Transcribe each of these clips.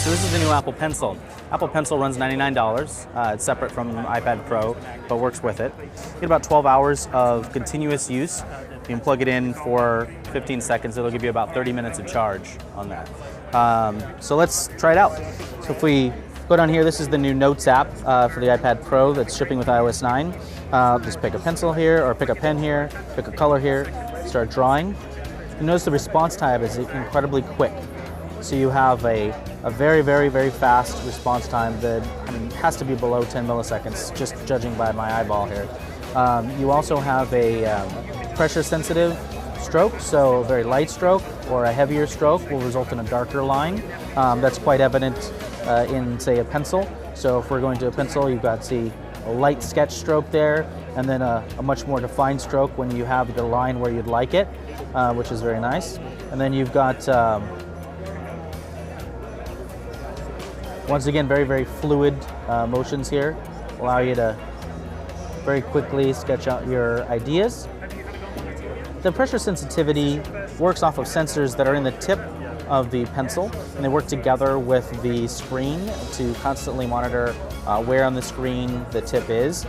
So this is the new Apple Pencil. Apple Pencil runs $99. It's separate from iPad Pro, but works with it. You get about 12 hours of continuous use. You can plug it in for 15 seconds. It'll give you about 30 minutes of charge on that. So let's try it out. So if we go down here, this is the new Notes app for the iPad Pro that's shipping with iOS 9. Just pick a pencil here, or pick a pen here, pick a color here, start drawing. You notice the response time is incredibly quick. So you have a very, very, very fast response time that has to be below 10 milliseconds, just judging by my eyeball here. You also have a pressure-sensitive stroke, so a very light stroke or a heavier stroke will result in a darker line. That's quite evident in, say, a pencil. So if we're going to a pencil, you've got, see, a light sketch stroke there, and then a much more defined stroke when you have the line where you'd like it, which is very nice. And then you've got once again, very, very fluid motions here, allow you to very quickly sketch out your ideas. The pressure sensitivity works off of sensors that are in the tip of the pencil, and they work together with the screen to constantly monitor where on the screen the tip is.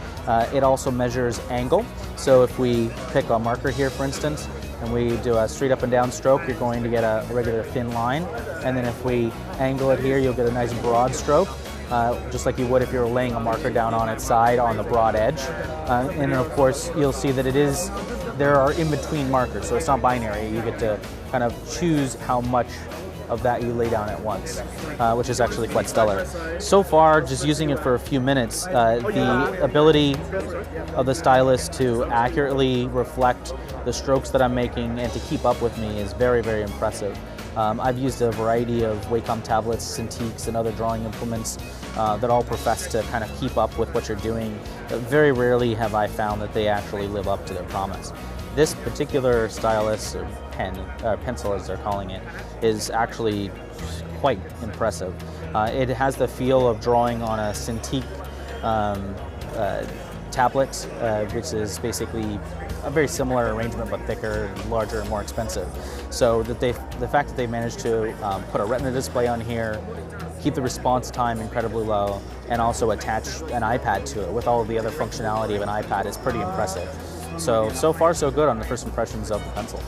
It also measures angle, so if we pick a marker here, for instance, and we do a straight up and down stroke, you're going to get a regular thin line. And then if we angle it here, you'll get a nice broad stroke, just like you would if you were laying a marker down on its side on the broad edge. And then of course, you'll see that there are in-between markers, so it's not binary. You get to kind of choose how much of that you lay down at once, which is actually quite stellar. So far, just using it for a few minutes, the ability of the stylus to accurately reflect the strokes that I'm making and to keep up with me is very, very impressive. I've used a variety of Wacom tablets, Cintiqs, and other drawing implements that all profess to kind of keep up with what you're doing. But very rarely have I found that they actually live up to their promise. This particular stylus, or pencil as they're calling it, is actually quite impressive. It has the feel of drawing on a Cintiq tablet, which is basically a very similar arrangement but thicker, larger, and more expensive. So that the fact that they managed to put a Retina display on here, keep the response time incredibly low, and also attach an iPad to it with all of the other functionality of an iPad is pretty impressive. So far so good on the first impressions of the pencil.